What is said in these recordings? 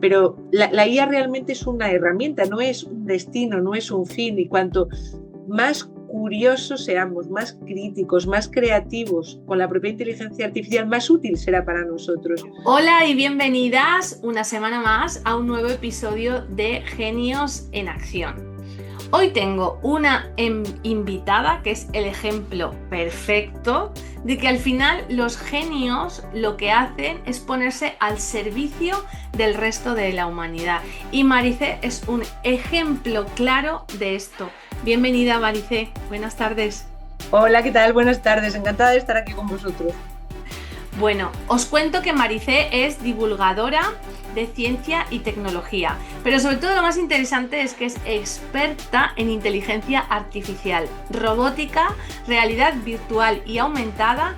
pero la IA realmente es una herramienta, no es un destino, no es un fin, y cuanto más curiosos seamos, más críticos, más creativos con la propia inteligencia artificial, más útil será para nosotros. Hola y bienvenidas una semana más a un nuevo episodio de Genios en Acción. Hoy tengo una invitada que es el ejemplo perfecto de que al final los genios lo que hacen es ponerse al servicio del resto de la humanidad. Y Maricé es un ejemplo claro de esto. Bienvenida Maricé, buenas tardes. Hola, ¿qué tal? Buenas tardes, encantada de estar aquí con vosotros. Bueno, os cuento que Maricé es divulgadora de ciencia y tecnología, pero sobre todo lo más interesante es que es experta en inteligencia artificial, robótica, realidad virtual y aumentada,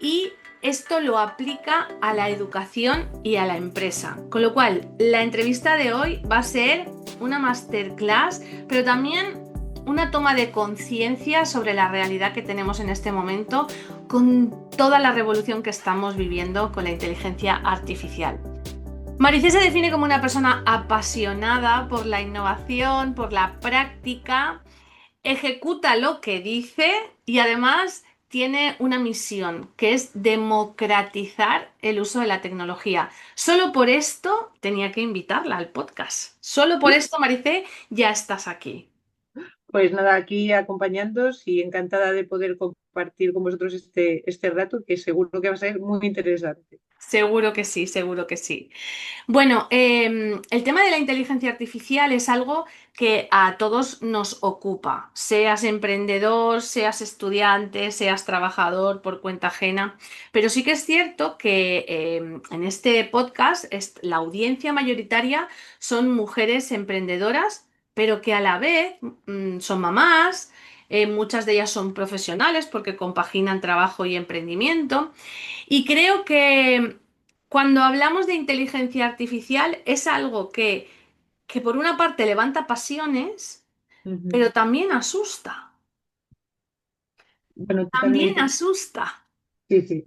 y esto lo aplica a la educación y a la empresa. Con lo cual, la entrevista de hoy va a ser una masterclass, pero también una toma de conciencia sobre la realidad que tenemos en este momento con toda la revolución que estamos viviendo con la inteligencia artificial. Maricé se define como una persona apasionada por la innovación, por la práctica, ejecuta lo que dice y además tiene una misión que es democratizar el uso de la tecnología. Solo por esto tenía que invitarla al podcast. Solo por esto, Maricé, ya estás aquí. Pues nada, aquí acompañándoos y encantada de poder compartir con vosotros este rato que seguro que va a ser muy interesante. Seguro que sí, seguro que sí. Bueno, el tema de la inteligencia artificial es algo que a todos nos ocupa, seas emprendedor, seas estudiante, seas trabajador por cuenta ajena, pero sí que es cierto que en este podcast la audiencia mayoritaria son mujeres emprendedoras, pero que a la vez son mamás, muchas de ellas son profesionales porque compaginan trabajo y emprendimiento. Y creo que cuando hablamos de inteligencia artificial es algo que por una parte levanta pasiones, Ujú. pero también asusta. Bueno, También totalmente. asusta. Sí, sí.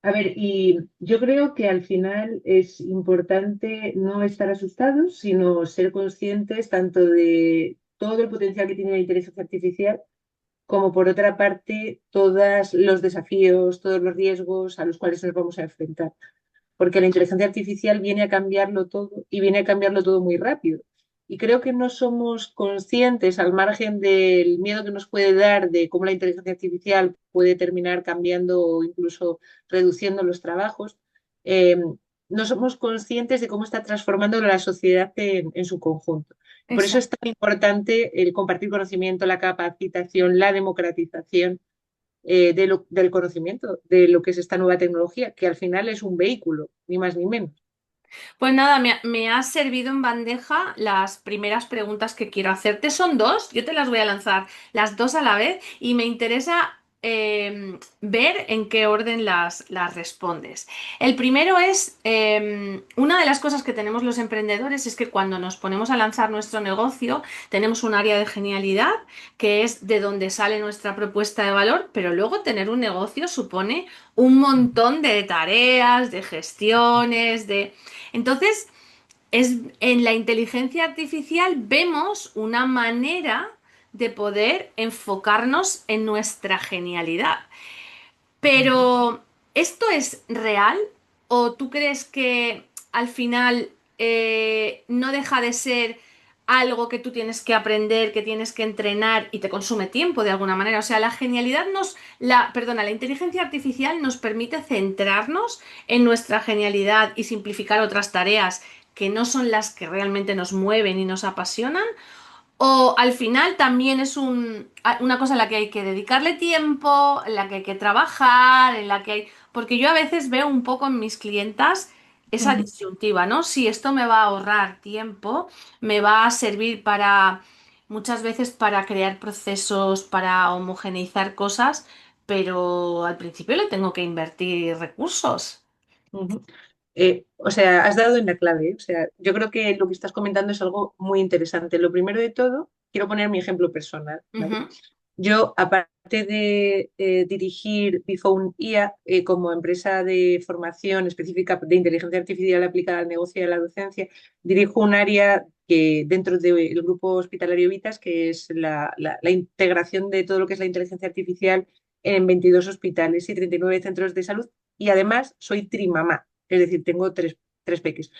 A ver, y yo creo que al final es importante no estar asustados, sino ser conscientes tanto de todo el potencial que tiene la inteligencia artificial, como por otra parte todos los desafíos, todos los riesgos a los cuales nos vamos a enfrentar. Porque la inteligencia artificial viene a cambiarlo todo y viene a cambiarlo todo muy rápido. Y creo que no somos conscientes, al margen del miedo que nos puede dar de cómo la inteligencia artificial puede terminar cambiando o incluso reduciendo los trabajos, eh, no somos conscientes de cómo está transformando la sociedad en su conjunto. Por eso es Exacto. tan importante el compartir conocimiento, la capacitación, la democratización del conocimiento, de lo que es esta nueva tecnología, que al final es un vehículo, ni más ni menos. Pues nada, me has servido en bandeja las primeras preguntas que quiero hacerte. Son dos, yo te las voy a lanzar las dos a la vez y me interesa ver en qué orden las respondes. El primero es, una de las cosas que tenemos los emprendedores es que cuando nos ponemos a lanzar nuestro negocio, tenemos un área de genialidad que es de donde sale nuestra propuesta de valor, pero luego tener un negocio supone un montón de tareas, de gestiones, de... Entonces, en la inteligencia artificial vemos una manera de poder enfocarnos en nuestra genialidad. Pero, ¿esto es real? ¿O tú crees que al final no deja de ser algo que tú tienes que aprender, que tienes que entrenar y te consume tiempo de alguna manera? O sea, la genialidad la inteligencia artificial nos permite centrarnos en nuestra genialidad y simplificar otras tareas que no son las que realmente nos mueven y nos apasionan. O al final también es una cosa en la que hay que dedicarle tiempo, en la que hay que trabajar, en la que hay... Porque yo a veces veo un poco en mis clientas esa Ujú. disyuntiva, ¿no? Si esto me va a ahorrar tiempo, me va a servir para, muchas veces para crear procesos, para homogeneizar cosas, pero al principio le tengo que invertir recursos. Ujú. O sea, has dado en la clave, ¿eh? O sea, yo creo que lo que estás comentando es algo muy interesante. Lo primero de todo, quiero poner mi ejemplo personal, ¿vale? Ujú. Yo, aparte de dirigir Bifone IA como empresa de formación específica de inteligencia artificial aplicada al negocio y a la docencia, dirijo un área que dentro del grupo hospitalario Vitas, que es la integración de todo lo que es la inteligencia artificial en 22 hospitales y 39 centros de salud. Y además soy trimamá, es decir, tengo tres peques.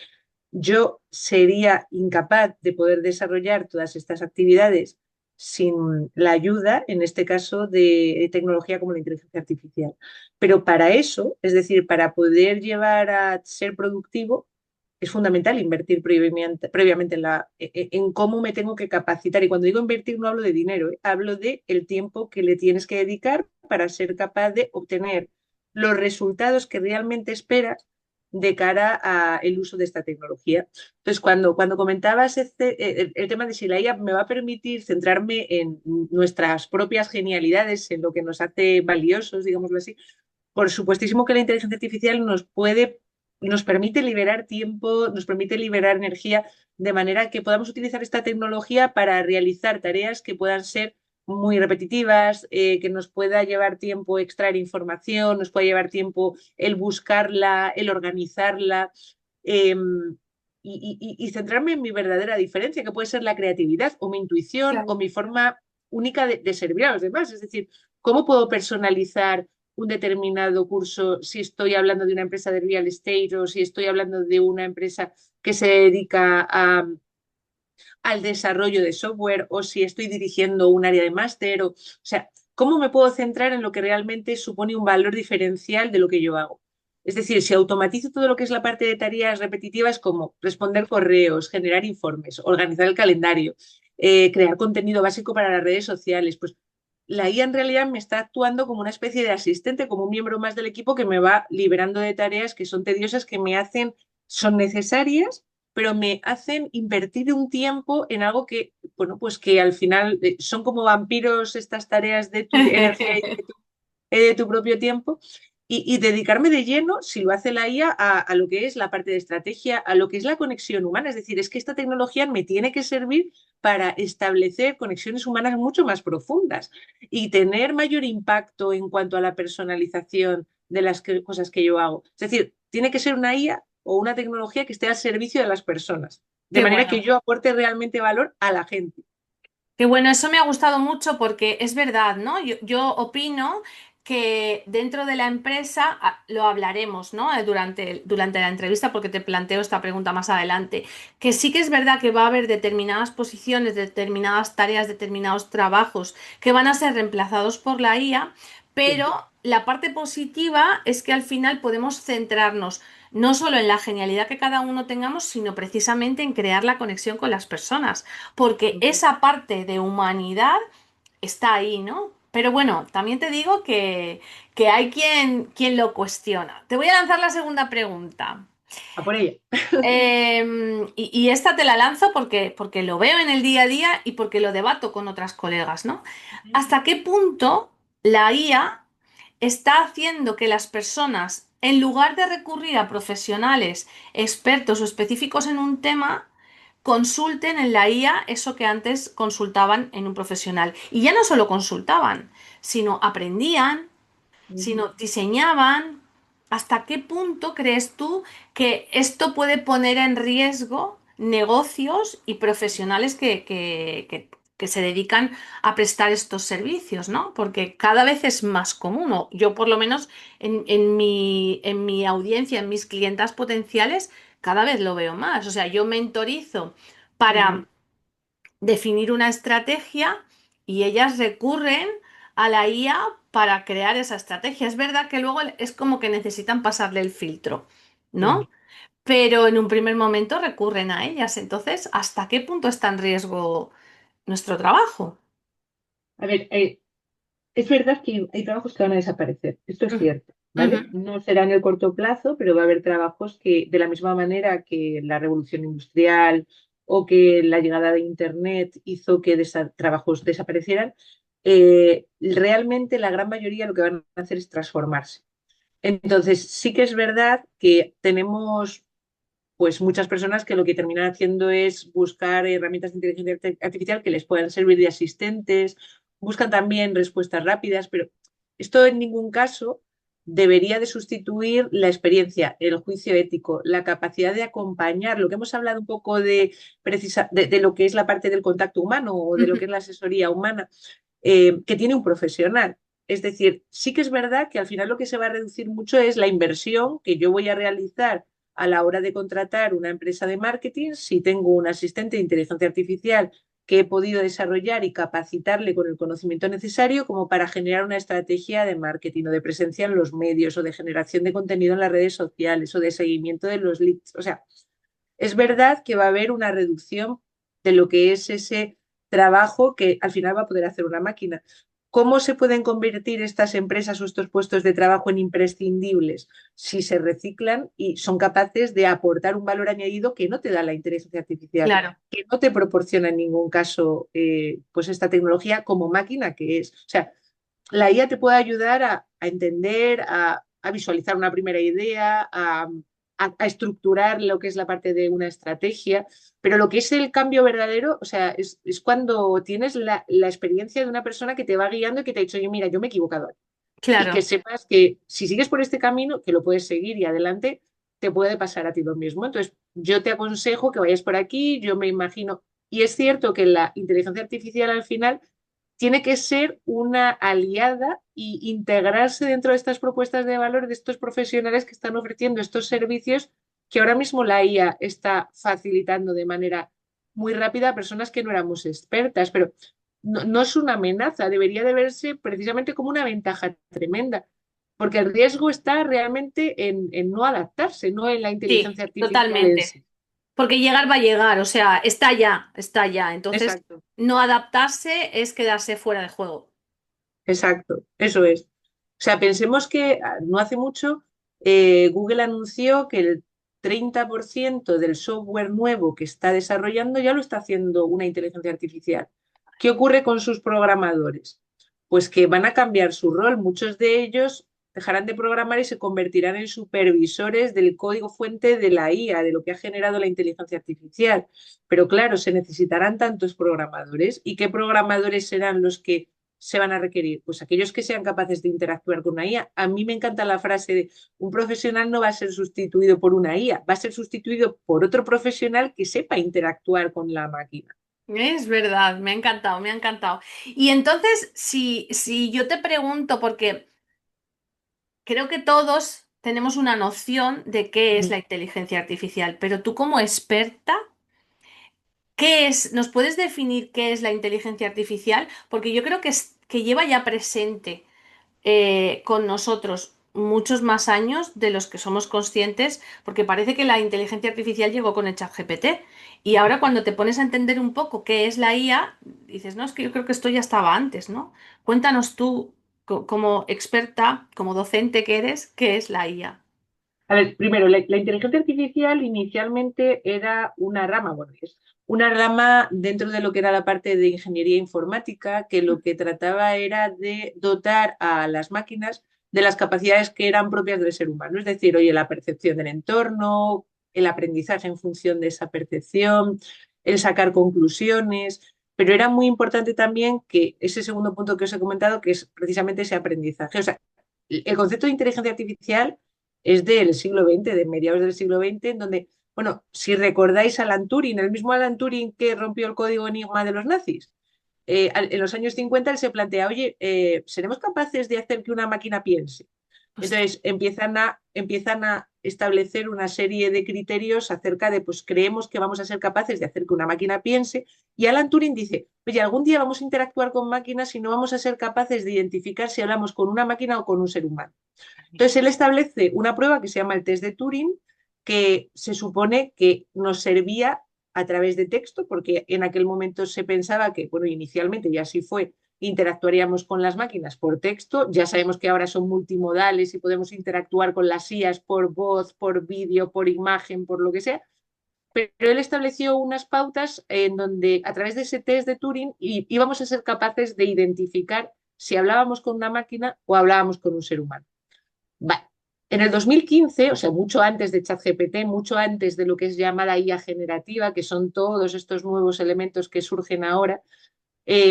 Yo sería incapaz de poder desarrollar todas estas actividades sin la ayuda, en este caso, de tecnología como la inteligencia artificial. Pero para eso, es decir, para poder llevar a ser productivo, es fundamental invertir previamente en cómo me tengo que capacitar. Y cuando digo invertir no hablo de dinero, hablo de el tiempo que le tienes que dedicar para ser capaz de obtener los resultados que realmente esperas de cara al uso de esta tecnología. Entonces, cuando comentabas el tema de si la IA me va a permitir centrarme en nuestras propias genialidades, en lo que nos hace valiosos, digámoslo así, por supuestísimo que la inteligencia artificial nos permite liberar tiempo, nos permite liberar energía, de manera que podamos utilizar esta tecnología para realizar tareas que puedan ser muy repetitivas, que nos pueda llevar tiempo extraer información, nos pueda llevar tiempo el buscarla, el organizarla. Eh, y centrarme en mi verdadera diferencia, que puede ser la creatividad o mi intuición o Claro. mi forma única de servir a los demás. Es decir, ¿cómo puedo personalizar un determinado curso si estoy hablando de una empresa de real estate o si estoy hablando de una empresa que se dedica al desarrollo de software o si estoy dirigiendo un área de máster? O sea, ¿cómo me puedo centrar en lo que realmente supone un valor diferencial de lo que yo hago? Es decir, si automatizo todo lo que es la parte de tareas repetitivas como responder correos, generar informes, organizar el calendario, crear contenido básico para las redes sociales, pues la IA en realidad me está actuando como una especie de asistente, como un miembro más del equipo que me va liberando de tareas que son tediosas, que me hacen, son necesarias, pero me hacen invertir un tiempo en algo que, bueno, pues que al final son como vampiros estas tareas de tu energía y de tu propio tiempo y dedicarme de lleno, si lo hace la IA, a lo que es la parte de estrategia, a lo que es la conexión humana. Es decir, es que esta tecnología me tiene que servir para establecer conexiones humanas mucho más profundas y tener mayor impacto en cuanto a la personalización de las cosas que yo hago. Es decir, tiene que ser una IA o una tecnología que esté al servicio de las personas, de Qué manera que bueno. yo aporte realmente valor a la gente. Qué bueno, eso me ha gustado mucho porque es verdad, ¿no? Yo opino que dentro de la empresa, lo hablaremos, ¿no? Durante la entrevista, porque te planteo esta pregunta más adelante, que sí que es verdad que va a haber determinadas posiciones, determinadas tareas, determinados trabajos que van a ser reemplazados por la IA, Sí. pero la parte positiva es que al final podemos centrarnos no solo en la genialidad que cada uno tengamos, sino precisamente en crear la conexión con las personas, porque esa parte de humanidad está ahí, ¿no? Pero bueno, también te digo que hay quien lo cuestiona. Te voy a lanzar la segunda pregunta. A por ella. Y esta te la lanzo porque lo veo en el día a día y porque lo debato con otras colegas, ¿no? ¿Hasta qué punto la IA está haciendo que las personas, en lugar de recurrir a profesionales expertos o específicos en un tema, consulten en la IA eso que antes consultaban en un profesional? Y ya no solo consultaban, sino aprendían, sino diseñaban. ¿Hasta qué punto crees tú que esto puede poner en riesgo negocios y profesionales que se dedican a prestar estos servicios, ¿no? Porque cada vez es más común, o yo por lo menos en mi audiencia, en mis clientas potenciales, cada vez lo veo más. O sea, yo mentorizo para definir una estrategia y ellas recurren a la IA para crear esa estrategia. Es verdad que luego es como que necesitan pasarle el filtro, ¿no? Sí. Pero en un primer momento recurren a ellas. Entonces, ¿hasta qué punto está en riesgo nuestro trabajo? A ver, es verdad que hay trabajos que van a desaparecer, esto es Ujú, cierto, ujú. ¿vale? No será en el corto plazo, pero va a haber trabajos que, de la misma manera que la revolución industrial o que la llegada de Internet hizo que trabajos desaparecieran, realmente la gran mayoría lo que van a hacer es transformarse. Entonces, sí que es verdad que tenemos pues muchas personas que lo que terminan haciendo es buscar herramientas de inteligencia artificial que les puedan servir de asistentes buscan también respuestas rápidas, pero esto en ningún caso debería de sustituir la experiencia, el juicio ético, la capacidad de acompañar, lo que hemos hablado un poco de lo que es la parte del contacto humano o de lo Ujú. que es la asesoría humana, que tiene un profesional. Es decir, sí que es verdad que al final lo que se va a reducir mucho es la inversión que yo voy a realizar a la hora de contratar una empresa de marketing si tengo un asistente de inteligencia artificial que he podido desarrollar y capacitarle con el conocimiento necesario como para generar una estrategia de marketing o de presencia en los medios o de generación de contenido en las redes sociales o de seguimiento de los leads. O sea, es verdad que va a haber una reducción de lo que es ese trabajo que al final va a poder hacer una máquina. ¿Cómo se pueden convertir estas empresas o estos puestos de trabajo en imprescindibles si se reciclan y son capaces de aportar un valor añadido que no te da la inteligencia artificial, Claro, que no te proporciona en ningún caso pues esta tecnología como máquina que es? O sea, la IA te puede ayudar a entender, a visualizar una primera idea, a estructurar lo que es la parte de una estrategia, pero lo que es el cambio verdadero, o sea, es cuando tienes la experiencia de una persona que te va guiando y que te ha dicho, oye, mira, yo me he equivocado aquí. Y que claro. sepas que si sigues por este camino, que lo puedes seguir y adelante, te puede pasar a ti lo mismo. Entonces, yo te aconsejo que vayas por aquí, yo me imagino, y es cierto que la inteligencia artificial al final tiene que ser una aliada y integrarse dentro de estas propuestas de valor de estos profesionales que están ofreciendo estos servicios que ahora mismo la IA está facilitando de manera muy rápida a personas que no éramos expertas, pero no es una amenaza, debería de verse precisamente como una ventaja tremenda, porque el riesgo está realmente en no adaptarse, no en la Sí, inteligencia artificial en totalmente. sí. Porque llegar va a llegar, o sea, está ya, está ya. Entonces, Exacto. no adaptarse es quedarse fuera de juego. Exacto, eso es. O sea, pensemos que no hace mucho Google anunció que el 30% del software nuevo que está desarrollando ya lo está haciendo una inteligencia artificial. ¿Qué ocurre con sus programadores? Pues que van a cambiar su rol. Muchos de ellos dejarán de programar y se convertirán en supervisores del código fuente de la IA, de lo que ha generado la inteligencia artificial. Pero claro, se necesitarán tantos programadores. ¿Y qué programadores serán los que se van a requerir? Pues aquellos que sean capaces de interactuar con una IA. A mí me encanta la frase de un profesional no va a ser sustituido por una IA, va a ser sustituido por otro profesional que sepa interactuar con la máquina. Es verdad, me ha encantado, me ha encantado. Y entonces, si yo te pregunto, porque creo que todos tenemos una noción de qué es la inteligencia artificial, pero tú como experta, ¿qué es? ¿Nos puedes definir qué es la inteligencia artificial? Porque yo creo que lleva ya presente con nosotros muchos más años de los que somos conscientes, porque parece que la inteligencia artificial llegó con el ChatGPT. Y ahora cuando te pones a entender un poco qué es la IA, dices, no, es que yo creo que esto ya estaba antes, ¿no? Cuéntanos tú, como experta, como docente que eres, ¿qué es la IA? A ver, primero, la inteligencia artificial inicialmente era una rama, bueno, es una rama dentro de lo que era la parte de ingeniería informática, que lo que trataba era de dotar a las máquinas de las capacidades que eran propias del ser humano, es decir, oye, la percepción del entorno, el aprendizaje en función de esa percepción, el sacar conclusiones, pero era muy importante también que ese segundo punto que os he comentado, que es precisamente ese aprendizaje. O sea, el concepto de inteligencia artificial es del siglo XX, de mediados del siglo XX, en donde, bueno, si recordáis a Alan Turing, el mismo Alan Turing que rompió el código Enigma de los nazis, en los años 50 él se plantea, oye, ¿seremos capaces de hacer que una máquina piense? Ostras. Entonces empiezan a establecer una serie de criterios acerca de, pues creemos que vamos a ser capaces de hacer que una máquina piense. Y Alan Turing dice, oye, algún día vamos a interactuar con máquinas y no vamos a ser capaces de identificar si hablamos con una máquina o con un ser humano. Entonces, él establece una prueba que se llama el test de Turing, que se supone que nos servía a través de texto, porque en aquel momento se pensaba que, bueno, inicialmente, y así fue, interactuaríamos con las máquinas por texto. Ya sabemos que ahora son multimodales y podemos interactuar con las IAs por voz, por vídeo, por imagen, por lo que sea. Pero él estableció unas pautas en donde a través de ese test de Turing íbamos a ser capaces de identificar si hablábamos con una máquina o hablábamos con un ser humano. Vale. En el 2015, o sea, mucho antes de ChatGPT, mucho antes de lo que es llamada IA generativa, que son todos estos nuevos elementos que surgen ahora,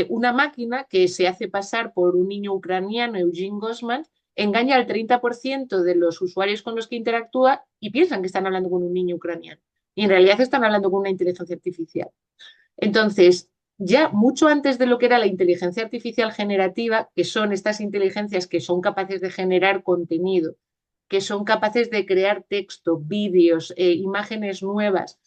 Una máquina que se hace pasar por un niño ucraniano, Eugene Gosman, engaña al 30% de los usuarios con los que interactúa y piensan que están hablando con un niño ucraniano. Y en realidad están hablando con una inteligencia artificial. Entonces, ya mucho antes de lo que era la inteligencia artificial generativa, que son estas inteligencias que son capaces de generar contenido, que son capaces de crear texto, vídeos, imágenes nuevas,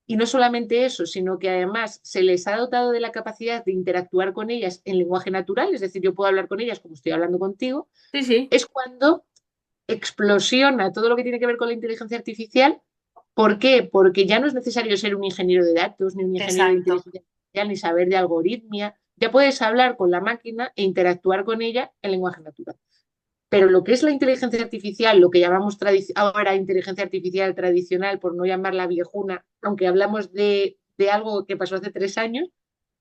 y no solamente eso, sino que además se les ha dotado de la capacidad de interactuar con ellas en lenguaje natural, es decir, yo puedo hablar con ellas como estoy hablando contigo, Sí, sí, es cuando explosiona todo lo que tiene que ver con la inteligencia artificial. ¿Por qué? Porque ya no es necesario ser un ingeniero de datos, ni un ingeniero de exacto. inteligencia artificial, ni saber de algoritmia. Ya puedes hablar con la máquina e interactuar con ella en lenguaje natural. Pero lo que es la inteligencia artificial, lo que llamamos ahora inteligencia artificial tradicional, por no llamarla viejuna, aunque hablamos de algo que pasó hace 3 años,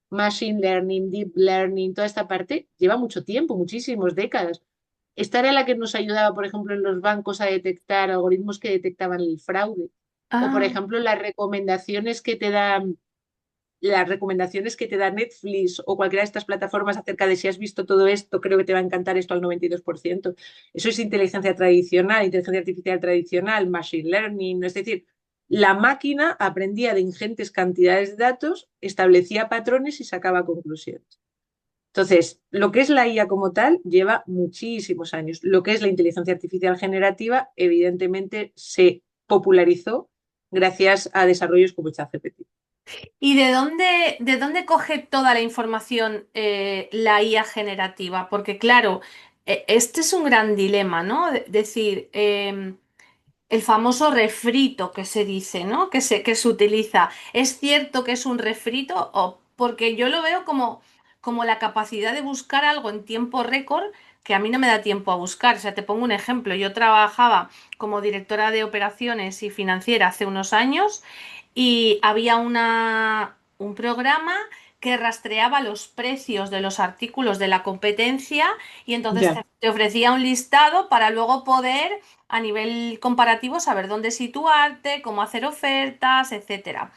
machine learning, deep learning, toda esta parte, lleva mucho tiempo, muchísimas décadas. Esta era la que nos ayudaba, por ejemplo, en los bancos a detectar algoritmos que detectaban el fraude. O, por Ah, ejemplo, las recomendaciones que te da Netflix o cualquiera de estas plataformas acerca de si has visto todo esto, creo que te va a encantar esto al 92%. Eso es inteligencia tradicional, inteligencia artificial tradicional, machine learning, es decir, la máquina aprendía de ingentes cantidades de datos, establecía patrones y sacaba conclusiones. Entonces, lo que es la IA como tal lleva muchísimos años. Lo que es la inteligencia artificial generativa, evidentemente, se popularizó gracias a desarrollos como ChatGPT. ¿y de dónde coge toda la información la IA generativa? Porque claro, este es un gran dilema, ¿no? Decir, el famoso refrito que se dice, ¿no? Que se utiliza. ¿Es cierto que es un refrito? O porque yo lo veo como la capacidad de buscar algo en tiempo récord que a mí no me da tiempo a buscar. O sea, te pongo un ejemplo. Yo trabajaba como directora de operaciones y financiera hace unos años y había un programa que rastreaba los precios de los artículos de la competencia y entonces Ya. te ofrecía un listado para luego poder a nivel comparativo saber dónde situarte, cómo hacer ofertas, etcétera.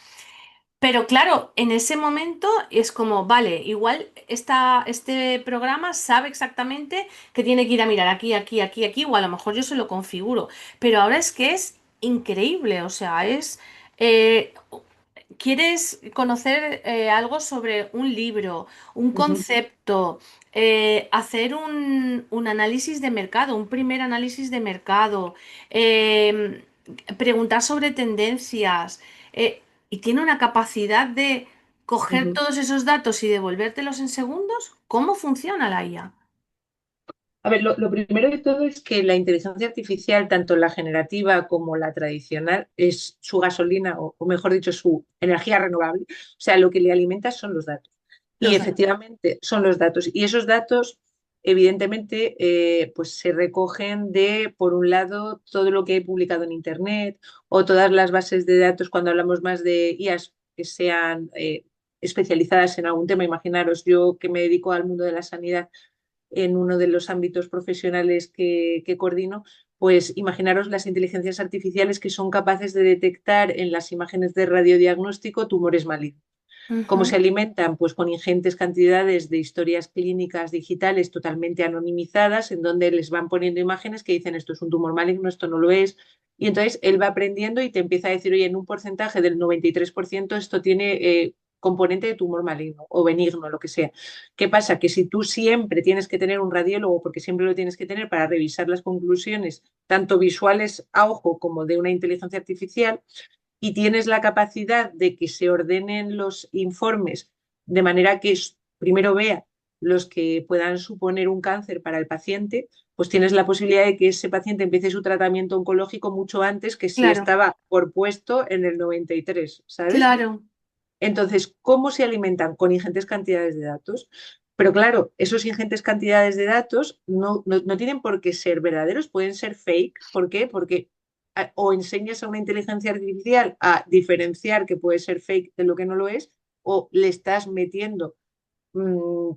Pero claro, en ese momento es como, vale, igual este programa sabe exactamente que tiene que ir a mirar aquí, aquí, aquí, aquí, o a lo mejor yo se lo configuro. Pero ahora es que es increíble, o sea, eh, ¿quieres conocer algo sobre un libro, un Ujú, concepto, hacer un análisis de mercado, un primer análisis de mercado, eh, preguntar sobre tendencias, y tiene una capacidad de coger ujú. todos esos datos y devolvértelos en segundos? ¿Cómo funciona la IA? A ver, lo primero de todo es que la inteligencia artificial, tanto la generativa como la tradicional, es su gasolina, o mejor dicho, su energía renovable. O sea, lo que le alimenta son los datos. Y Los datos. efectivamente son los datos. Y esos datos, evidentemente, pues se recogen de, por un lado, todo lo que he publicado en Internet o todas las bases de datos cuando hablamos más de IAs que sean especializadas en algún tema. Imaginaros, yo que me dedico al mundo de la sanidad en uno de los ámbitos profesionales que coordino, pues imaginaros las inteligencias artificiales que son capaces de detectar en las imágenes de radiodiagnóstico tumores malignos. ¿Cómo se Ujú. alimentan? Pues con ingentes cantidades de historias clínicas digitales totalmente anonimizadas, en donde les van poniendo imágenes que dicen esto es un tumor maligno, esto no lo es. Y entonces él va aprendiendo y te empieza a decir, oye, en un porcentaje del 93% esto tiene componente de tumor maligno o benigno, lo que sea. ¿Qué pasa? Que si tú siempre tienes que tener un radiólogo, porque siempre lo tienes que tener para revisar las conclusiones, tanto visuales a ojo como de una inteligencia artificial, y tienes la capacidad de que se ordenen los informes de manera que primero vea los que puedan suponer un cáncer para el paciente, pues tienes la posibilidad de que ese paciente empiece su tratamiento oncológico mucho antes que si Claro, estaba por puesto en el 93, ¿sabes? claro, Entonces, ¿cómo se alimentan? Con ingentes cantidades de datos. Pero claro, esos ingentes cantidades de datos no tienen por qué ser verdaderos, pueden ser fake. ¿Por qué? Porque o enseñas a una inteligencia artificial a diferenciar que puede ser fake de lo que no lo es, o le estás metiendo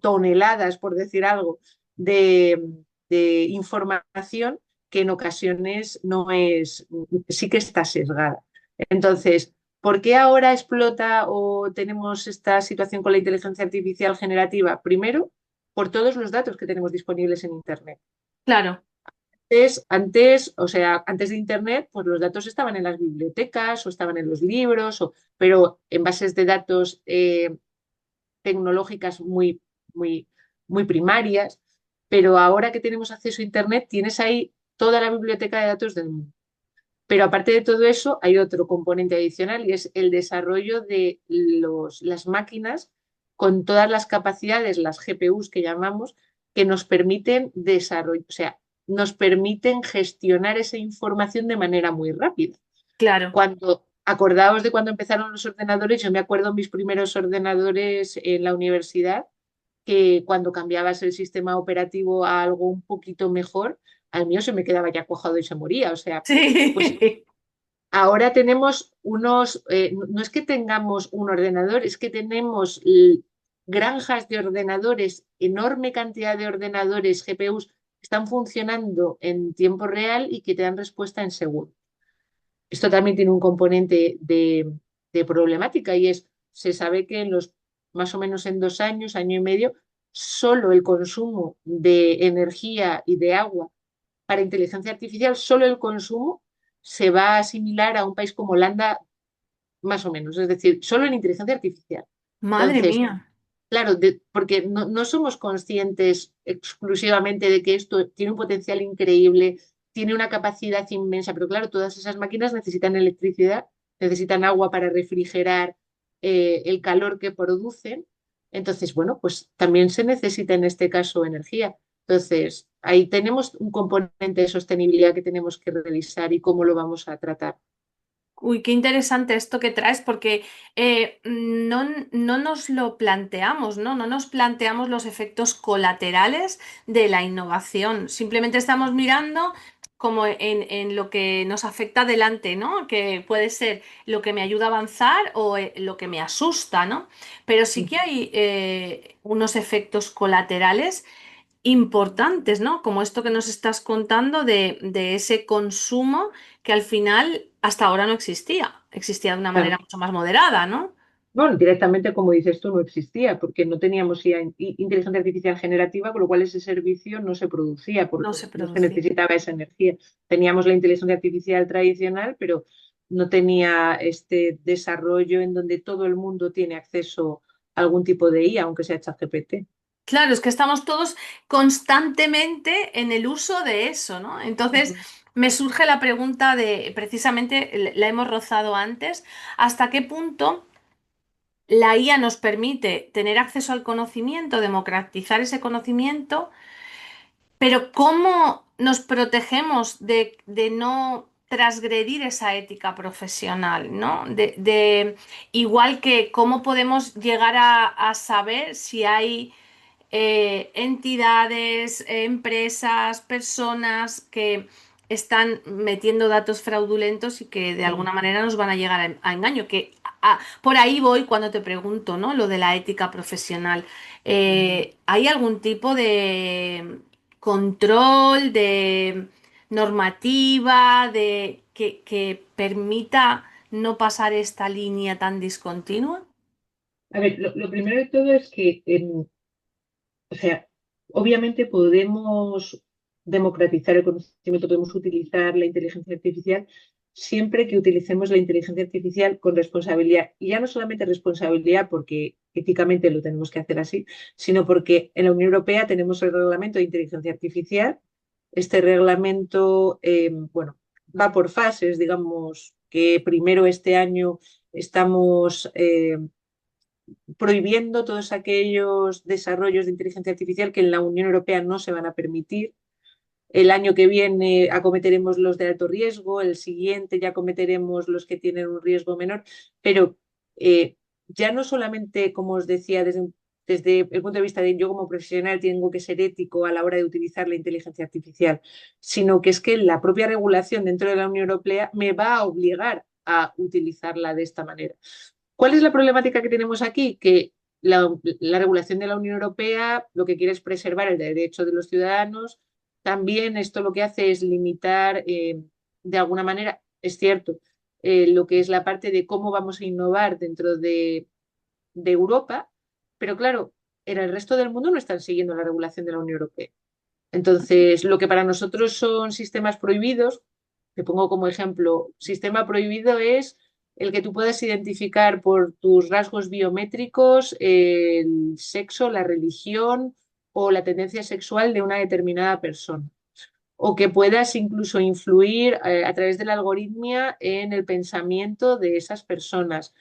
toneladas, por decir algo, de, de información que en ocasiones no es, sí que está sesgada. Entonces, ¿Por qué ahora explota o tenemos esta situación con la inteligencia artificial generativa? Primero, por todos los datos que tenemos disponibles en Internet. Claro, O sea, antes de Internet, pues los datos estaban en las bibliotecas o estaban en los libros, pero en bases de datos tecnológicas muy, muy primarias. Pero ahora que tenemos acceso a Internet, tienes ahí toda la biblioteca de datos del mundo. Pero aparte de todo eso, hay otro componente adicional y es el desarrollo de las máquinas con todas las capacidades, las GPUs que llamamos, que nos permiten desarrollar, o sea, nos permiten gestionar esa información de manera muy rápida. claro. Acordaos de cuando empezaron los ordenadores, yo me acuerdo mis primeros ordenadores en la universidad, que cuando cambiabas el sistema operativo a algo un poquito mejor, al mío se me quedaba ya cuajado y se moría. O sea, pues Sí. ahora tenemos no es que tengamos un ordenador, es que tenemos granjas de ordenadores, enorme cantidad de ordenadores, GPUs, que están funcionando en tiempo real y que te dan respuesta en segundo. Esto también tiene un componente de problemática y se sabe que más o menos en 2 años, año y medio, solo el consumo de energía y de agua para inteligencia artificial, solo el consumo se va a asimilar a un país como Holanda, más o menos, es decir, solo en inteligencia artificial. Madre Entonces, mía. claro, porque no somos conscientes exclusivamente de que esto tiene un potencial increíble, tiene una capacidad inmensa, pero claro, todas esas máquinas necesitan electricidad, necesitan agua para refrigerar el calor que producen. Entonces, bueno, pues también se necesita en este caso energía. Entonces, ahí tenemos un componente de sostenibilidad que tenemos que revisar y cómo lo vamos a tratar. Uy, qué interesante esto que traes, porque no nos lo planteamos, ¿no? No nos planteamos los efectos colaterales de la innovación. Simplemente estamos mirando como en lo que nos afecta adelante, ¿no? Que puede ser lo que me ayuda a avanzar o lo que me asusta, ¿no? Pero sí que hay unos efectos colaterales importantes, ¿no? Como esto que nos estás contando de ese consumo que al final hasta ahora no existía. Existía de una manera Claro. mucho más moderada, ¿no? Bueno, directamente, como dices tú, no existía, porque no teníamos inteligencia artificial generativa, con lo cual ese servicio no se producía, No porque se no se producía. necesitaba esa energía. Teníamos la inteligencia artificial tradicional, pero no tenía este desarrollo en donde todo el mundo tiene acceso a algún tipo de IA, aunque sea ChatGPT. Claro, es que estamos todos constantemente en el uso de eso, ¿no? Entonces, Ujú. me surge la pregunta de, precisamente, la hemos rozado antes, ¿hasta qué punto la IA nos permite tener acceso al conocimiento, democratizar ese conocimiento? Pero ¿cómo nos protegemos de no transgredir esa ética profesional, ¿no? Igual que cómo podemos llegar a saber si hay entidades, empresas, personas que están metiendo datos fraudulentos y que de Mm. alguna manera nos van a llegar a engaño. Por ahí voy cuando te pregunto, ¿no? Lo de la ética profesional. ¿Hay algún tipo de control, de normativa, que permita no pasar esta línea tan discontinua? A ver, lo primero de todo es que o sea, obviamente podemos democratizar el conocimiento, podemos utilizar la inteligencia artificial siempre que utilicemos la inteligencia artificial con responsabilidad. Y ya no solamente responsabilidad porque éticamente lo tenemos que hacer así, sino porque en la Unión Europea tenemos el reglamento de inteligencia artificial. Este reglamento, bueno, va por fases, digamos que primero este año estamos prohibiendo todos aquellos desarrollos de inteligencia artificial que en la Unión Europea no se van a permitir. El año que viene acometeremos los de alto riesgo, el siguiente ya acometeremos los que tienen un riesgo menor, pero ya no solamente, como os decía, desde el punto de vista de yo como profesional tengo que ser ético a la hora de utilizar la inteligencia artificial, sino que es que la propia regulación dentro de la Unión Europea me va a obligar a utilizarla de esta manera. ¿Cuál es la problemática que tenemos aquí? Que la regulación de la Unión Europea lo que quiere es preservar el derecho de los ciudadanos. También esto lo que hace es limitar, de alguna manera, es cierto, lo que es la parte de cómo vamos a innovar dentro de Europa, pero claro, en el resto del mundo no están siguiendo la regulación de la Unión Europea. Entonces, lo que para nosotros son sistemas prohibidos, te pongo como ejemplo, sistema prohibido es el que tú puedas identificar por tus rasgos biométricos el sexo, la religión o la tendencia sexual de una determinada persona. O que puedas incluso influir a través de la algoritmia en el pensamiento de esas personas.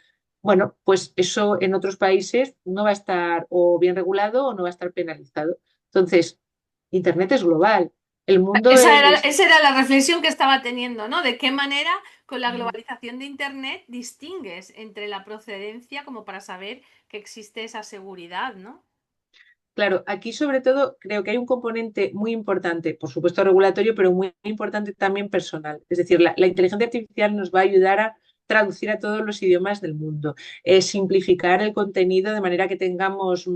Bueno, pues eso en otros países no va a estar o bien regulado o no va a estar penalizado. Entonces, Internet es global. El mundo es, Esa era la reflexión que estaba teniendo, ¿no? De qué manera con la mm, globalización de Internet distingues entre la procedencia como para saber que existe esa seguridad, ¿no? claro, aquí sobre todo creo que hay un componente muy importante, por supuesto regulatorio, pero muy importante también personal. Es decir, la inteligencia artificial nos va a ayudar a traducir a todos los idiomas del mundo, simplificar el contenido de manera que tengamos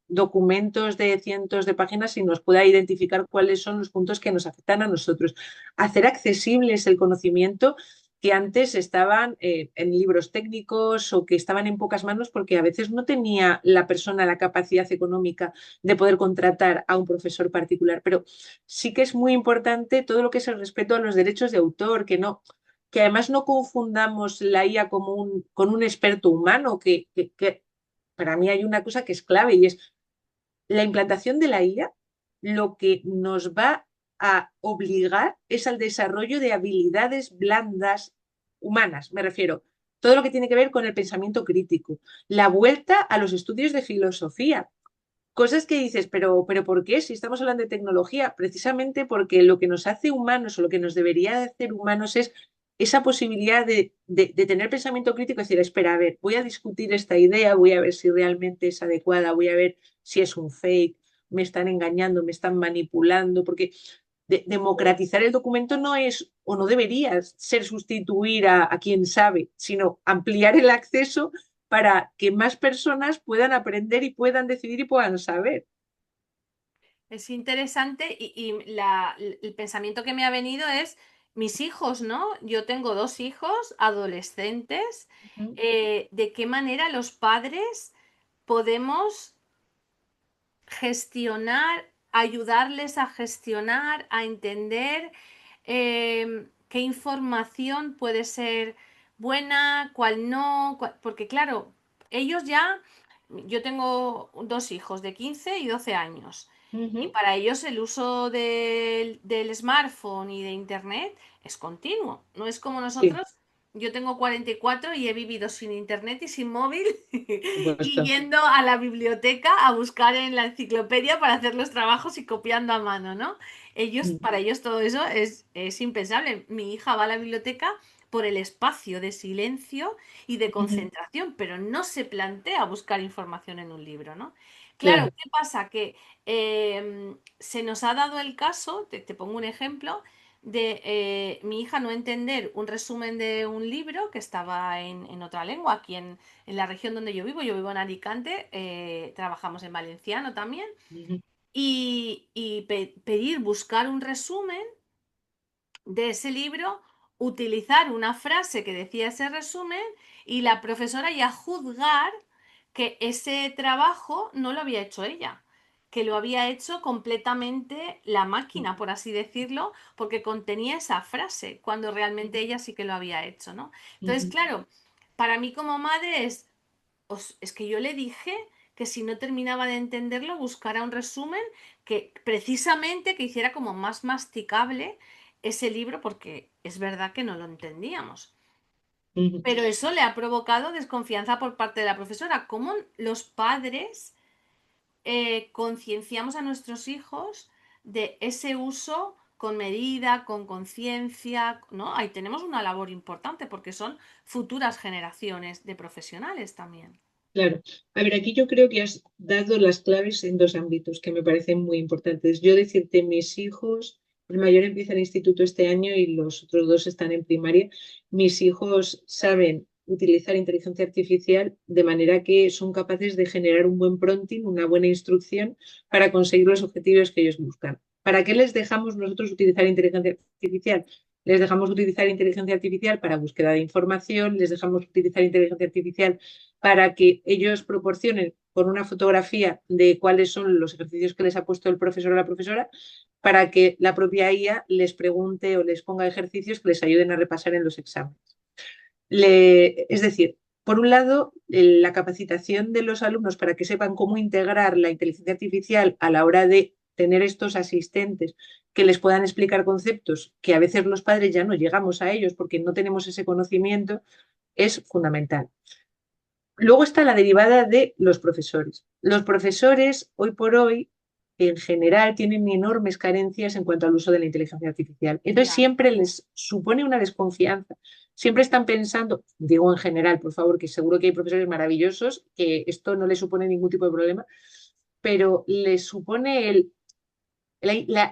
documentos de cientos de páginas y nos pueda identificar cuáles son los puntos que nos afectan a nosotros, hacer accesibles el conocimiento que antes estaban en libros técnicos o que estaban en pocas manos porque a veces no tenía la persona la capacidad económica de poder contratar a un profesor particular. Pero sí que es muy importante todo lo que es el respeto a los derechos de autor, que además no confundamos la IA como con un experto humano, que para mí hay una cosa que es clave y es la implantación de la IA, lo que nos va a obligar es al desarrollo de habilidades blandas humanas, me refiero, todo lo que tiene que ver con el pensamiento crítico, la vuelta a los estudios de filosofía, cosas que dices, pero ¿por qué? Si estamos hablando de tecnología, precisamente porque lo que nos hace humanos o lo que nos debería de hacer humanos es esa posibilidad de tener pensamiento crítico y decir, espera, a ver, voy a discutir esta idea, voy a ver si realmente es adecuada, voy a ver si es un fake, me están engañando, me están manipulando, porque democratizar el documento no es o no debería ser sustituir a quien sabe, sino ampliar el acceso para que más personas puedan aprender y puedan decidir y puedan saber. Es interesante el pensamiento que me ha venido es mis hijos, ¿no? Yo tengo dos hijos adolescentes. Ujú, ¿De qué manera los padres podemos gestionar, ayudarles a gestionar, a entender qué información puede ser buena, cuál no? Porque claro, ellos ya, yo tengo dos hijos de 15 y 12 años. Y ujú, para ellos el uso del smartphone y de internet es continuo. No es como sí, nosotros. Yo tengo 44 y he vivido sin internet y sin móvil por y supuesto. yendo a la biblioteca a buscar en la enciclopedia para hacer los trabajos y copiando a mano, ¿no? Ellos, Mm, para ellos todo eso es impensable. Mi hija va a la biblioteca por el espacio de silencio y de ujú, concentración, pero no se plantea buscar información en un libro, ¿no? Claro, claro. ¿qué pasa? Que se nos ha dado el caso, te pongo un ejemplo, de mi hija no entender un resumen de un libro que estaba en otra lengua, aquí en la región donde yo vivo en Alicante, trabajamos en valenciano también, Ujú, y pedir, buscar un resumen de ese libro, utilizar una frase que decía ese resumen y la profesora ya juzgar que ese trabajo no lo había hecho ella, que lo había hecho completamente la máquina, por así decirlo, porque contenía esa frase, cuando realmente ella sí que lo había hecho, ¿no? Entonces, ujú, claro, para mí como madre es que yo le dije que si no terminaba de entenderlo, buscara un resumen que precisamente que hiciera como más masticable ese libro, porque es verdad que no lo entendíamos. ujú. Pero eso le ha provocado desconfianza por parte de la profesora. ¿Cómo los padres concienciamos a nuestros hijos de ese uso con medida, con conciencia? ¿No? Ahí tenemos una labor importante porque son futuras generaciones de profesionales también. Claro. A ver, aquí yo creo que has dado las claves en dos ámbitos que me parecen muy importantes. Yo decirte, mis hijos, el mayor empieza el instituto este año y los otros dos están en primaria. Mis hijos saben utilizar inteligencia artificial de manera que son capaces de generar un buen prompting, una buena instrucción para conseguir los objetivos que ellos buscan. ¿Para qué les dejamos nosotros utilizar inteligencia artificial? les dejamos utilizar inteligencia artificial para búsqueda de información, les dejamos utilizar inteligencia artificial para que ellos proporcionen con una fotografía de cuáles son los ejercicios que les ha puesto el profesor o la profesora, para que la propia IA les pregunte o les ponga ejercicios que les ayuden a repasar en los exámenes. Es decir, por un lado, la capacitación de los alumnos para que sepan cómo integrar la inteligencia artificial a la hora de tener estos asistentes que les puedan explicar conceptos que a veces los padres ya no llegamos a ellos porque no tenemos ese conocimiento, es fundamental. Luego está la derivada de los profesores. Los profesores, hoy por hoy, en general, tienen enormes carencias en cuanto al uso de la inteligencia artificial. Entonces, Ya. siempre les supone una desconfianza. Siempre están pensando, digo en general, por favor, que seguro que hay profesores maravillosos, que esto no les supone ningún tipo de problema, pero les supone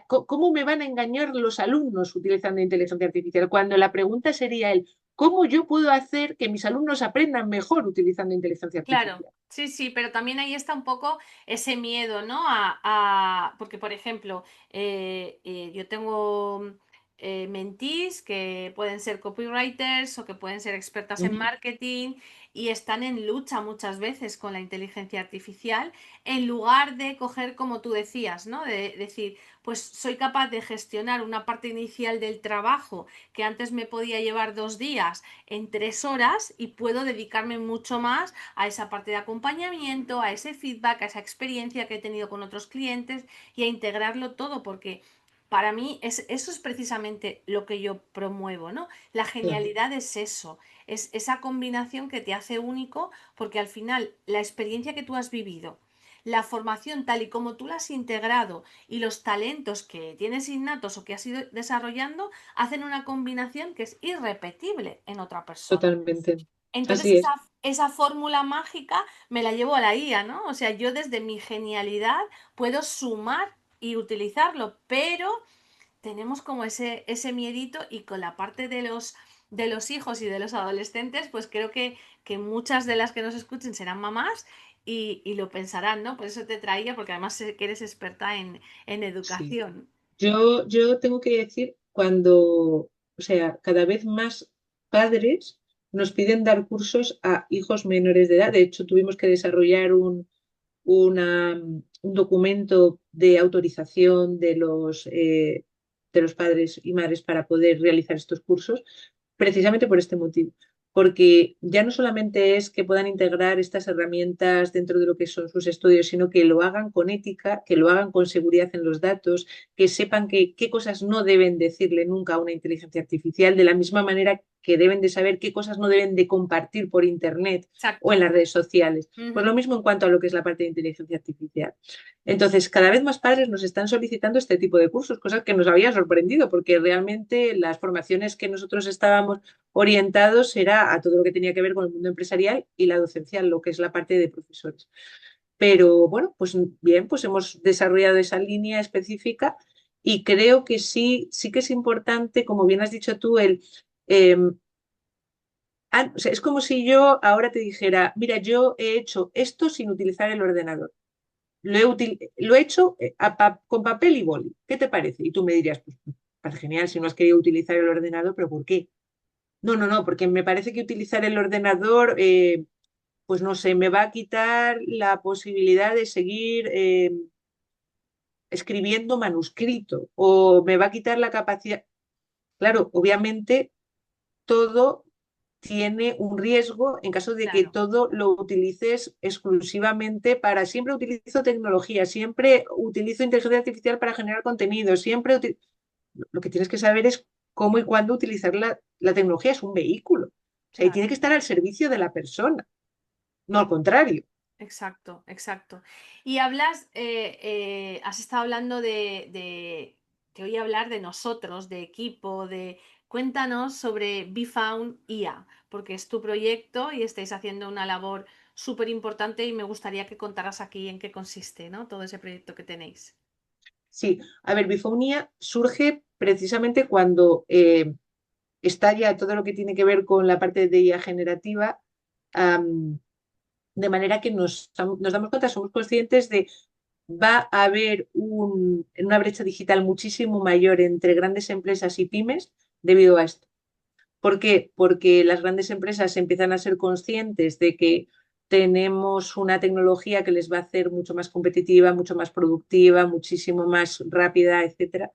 ¿cómo me van a engañar los alumnos utilizando inteligencia artificial? Cuando la pregunta sería ¿cómo yo puedo hacer que mis alumnos aprendan mejor utilizando inteligencia Claro, artificial? sí, sí, pero también ahí está un poco ese miedo, ¿no? Porque, por ejemplo, yo tengo mentees que pueden ser copywriters o que pueden ser expertas en Ujú. marketing y están en lucha muchas veces con la inteligencia artificial en lugar de coger, como tú decías, ¿no? De decir, pues soy capaz de gestionar una parte inicial del trabajo que antes me podía llevar 2 días en 3 horas y puedo dedicarme mucho más a esa parte de acompañamiento, a ese feedback, a esa experiencia que he tenido con otros clientes y a integrarlo todo, porque para mí eso es precisamente lo que yo promuevo, ¿no? La Claro, genialidad es eso, es esa combinación que te hace único, porque al final la experiencia que tú has vivido, la formación tal y como tú la has integrado y los talentos que tienes innatos o que has ido desarrollando hacen una combinación que es irrepetible en otra persona. totalmente. Entonces Así es. esa fórmula mágica me la llevo a la IA, ¿no? O sea, yo desde mi genialidad puedo sumar y utilizarlo, pero tenemos como ese miedito y con la parte de los hijos y de los adolescentes, pues creo que muchas de las que nos escuchen serán mamás y lo pensarán, ¿no? Por eso te traía, porque además sé que eres experta en Sí. educación. Yo tengo que decir, o sea, cada vez más padres nos piden dar cursos a hijos menores de edad. De hecho, tuvimos que desarrollar un documento de autorización de los padres y madres para poder realizar estos cursos, precisamente por este motivo. Porque ya no solamente es que puedan integrar estas herramientas dentro de lo que son sus estudios, sino que lo hagan con ética, que lo hagan con seguridad en los datos, que sepan qué cosas no deben decirle nunca a una inteligencia artificial, de la misma manera que deben de saber qué cosas no deben de compartir por Internet o en Exacto. las redes sociales. Pues lo Ujú. mismo en cuanto a lo que es la parte de inteligencia artificial. Entonces, cada vez más padres nos están solicitando este tipo de cursos, cosas que nos había sorprendido, porque realmente las formaciones que nosotros estábamos orientados era a todo lo que tenía que ver con el mundo empresarial y la docencia, lo que es la parte de profesores. Pero bueno, pues bien, pues hemos desarrollado esa línea específica y creo que sí que es importante, como bien has dicho tú, eh, o sea, es como si yo ahora te dijera, mira, yo he hecho esto sin utilizar el ordenador. Lo he hecho con papel y boli. ¿Qué te parece? Y tú me dirías, pues parece genial si no has querido utilizar el ordenador, pero ¿por qué? No, no, no, porque me parece que utilizar el ordenador, pues no sé, me va a quitar la posibilidad de seguir escribiendo manuscrito o me va a quitar la capacidad. Claro, obviamente todo tiene un riesgo en caso de que Claro. todo lo utilices exclusivamente siempre utilizo tecnología, siempre utilizo inteligencia artificial para generar contenido, lo que tienes que saber es cómo y cuándo utilizar la tecnología, es un vehículo. O sea, y tiene Claro. que estar al servicio de la persona, no al contrario. Exacto, exacto. Y hablas, has estado hablando te oí hablar de nosotros, de equipo, cuéntanos sobre BeFound IA, porque es tu proyecto y estáis haciendo una labor súper importante y me gustaría que contaras aquí en qué consiste, ¿no? Todo ese proyecto que tenéis. Sí, a ver, bifonía surge precisamente cuando estalla todo lo que tiene que ver con la parte de IA generativa, am, de manera que nos damos cuenta, somos conscientes de va a haber una brecha digital muchísimo mayor entre grandes empresas y pymes, debido a esto. ¿Por qué? Porque las grandes empresas empiezan a ser conscientes de que tenemos una tecnología que les va a hacer mucho más competitiva, mucho más productiva, muchísimo más rápida, etcétera.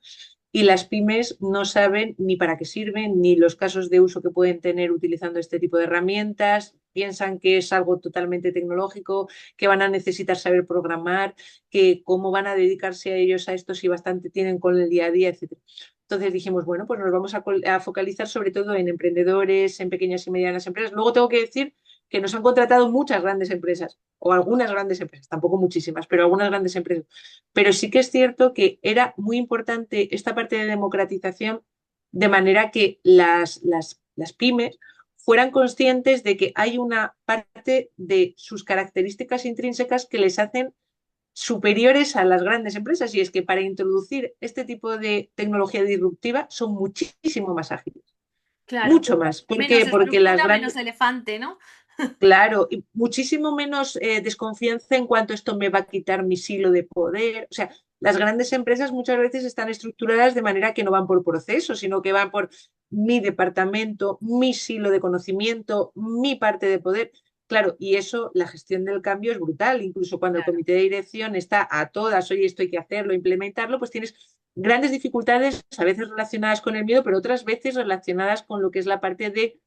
Y las pymes no saben ni para qué sirven, ni los casos de uso que pueden tener utilizando este tipo de herramientas. Piensan que es algo totalmente tecnológico, que van a necesitar saber programar, que cómo van a dedicarse a ellos a esto si bastante tienen con el día a día, etcétera. Entonces dijimos, bueno, pues nos vamos a focalizar sobre todo en emprendedores, en pequeñas y medianas empresas. Luego tengo que decir que nos han contratado muchas grandes empresas, o algunas grandes empresas, tampoco muchísimas, pero algunas grandes empresas. Pero sí que es cierto que era muy importante esta parte de democratización, de manera que las pymes fueran conscientes de que hay una parte de sus características intrínsecas que les hacen superiores a las grandes empresas. Y es que para introducir este tipo de tecnología disruptiva son muchísimo más ágiles, Claro. mucho más. ¿Por Menos qué? Porque las estructura, menos grandes, elefante, ¿no? claro, y muchísimo menos desconfianza en cuanto esto me va a quitar mi silo de poder. O sea, las grandes empresas muchas veces están estructuradas de manera que no van por procesos, sino que van por mi departamento, mi silo de conocimiento, mi parte de poder. Claro, y eso, la gestión del cambio es brutal. Incluso cuando el Claro, comité de dirección está a todas, oye, esto hay que hacerlo, implementarlo, pues tienes grandes dificultades, a veces relacionadas con el miedo, pero otras veces relacionadas con lo que es la parte de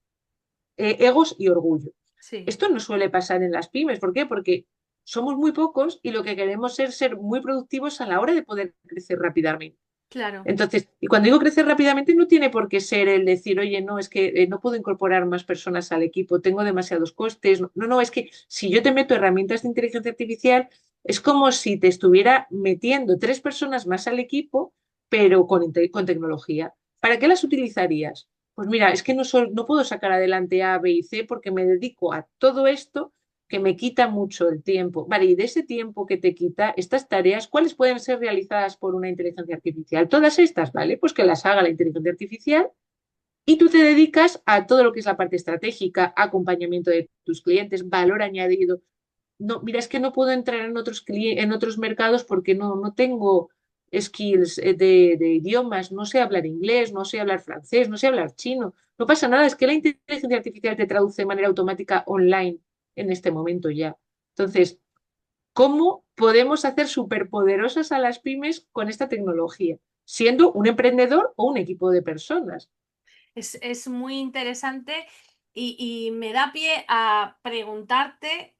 egos y orgullo. sí, Esto no suele pasar en las pymes. ¿Por qué? Porque somos muy pocos y lo que queremos es ser muy productivos a la hora de poder crecer rápidamente. claro, Entonces, y cuando digo crecer rápidamente, no tiene por qué ser el decir, oye, no, es que no puedo incorporar más personas al equipo, tengo demasiados costes. No, no, es que si yo te meto herramientas de inteligencia artificial, es como si te estuviera metiendo 3 personas más al equipo, pero con tecnología. ¿Para qué las utilizarías? Pues mira, es que no puedo sacar adelante A, B y C porque me dedico a todo esto que me quita mucho el tiempo. Vale, y de ese tiempo que te quita, estas tareas, ¿cuáles pueden ser realizadas por una inteligencia artificial? Todas estas, ¿vale? Pues que las haga la inteligencia artificial y tú te dedicas a todo lo que es la parte estratégica, acompañamiento de tus clientes, valor añadido. No, mira, es que no puedo entrar en otros mercados porque no tengo skills de idiomas, no sé hablar inglés, no sé hablar francés, no sé hablar chino. No pasa nada, es que la inteligencia artificial te traduce de manera automática online en este momento ya. Entonces, ¿cómo podemos hacer superpoderosas a las pymes con esta tecnología? Siendo un emprendedor o un equipo de personas. es muy interesante y me da pie a preguntarte,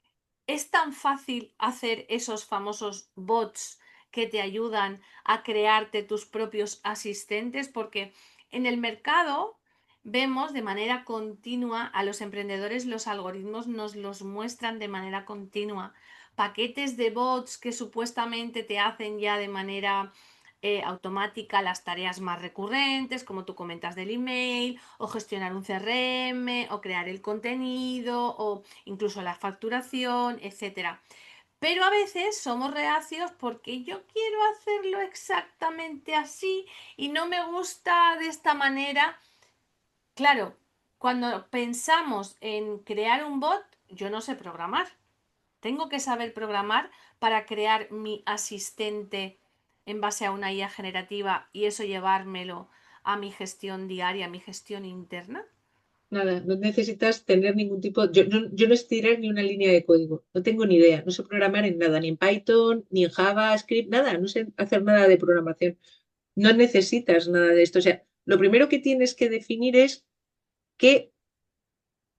¿es tan fácil hacer esos famosos bots que te ayudan a crearte tus propios asistentes? Porque en el mercado vemos de manera continua a los emprendedores, los algoritmos nos los muestran de manera continua. Paquetes de bots que supuestamente te hacen ya de manera automática las tareas más recurrentes, como tú comentas del email, o gestionar un CRM, o crear el contenido, o incluso la facturación, etcétera. Pero a veces somos reacios porque yo quiero hacerlo exactamente así y no me gusta de esta manera. Claro, cuando pensamos en crear un bot, yo no sé programar. Tengo que saber programar para crear mi asistente en base a una IA generativa y eso llevármelo a mi gestión diaria, a mi gestión interna. Nada, no necesitas tener ningún tipo, yo no sé tirar ni una línea de código, no tengo ni idea, no sé programar en nada, ni en Python, ni en JavaScript, nada, no sé hacer nada de programación. No necesitas nada de esto. O sea, lo primero que tienes que definir es qué,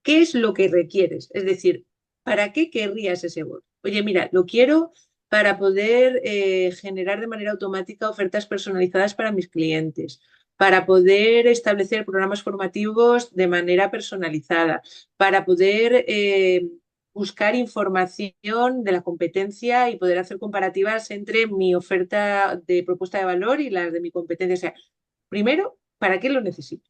qué es lo que requieres. Es decir, ¿para qué querrías ese bot? Oye, mira, lo quiero para poder generar de manera automática ofertas personalizadas para mis clientes, para poder establecer programas formativos de manera personalizada, para poder buscar información de la competencia y poder hacer comparativas entre mi oferta de propuesta de valor y las de mi competencia. O sea, primero, ¿para qué lo necesito?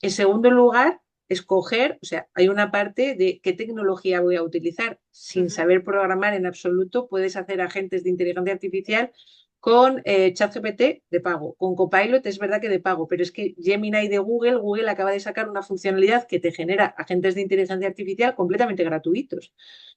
En segundo lugar, escoger, o sea, hay una parte de qué tecnología voy a utilizar. Sin Ujú. saber programar en absoluto, puedes hacer agentes de inteligencia artificial con ChatGPT de pago. Con Copilot es verdad que de pago, pero es que Gemini de Google acaba de sacar una funcionalidad que te genera agentes de inteligencia artificial completamente gratuitos.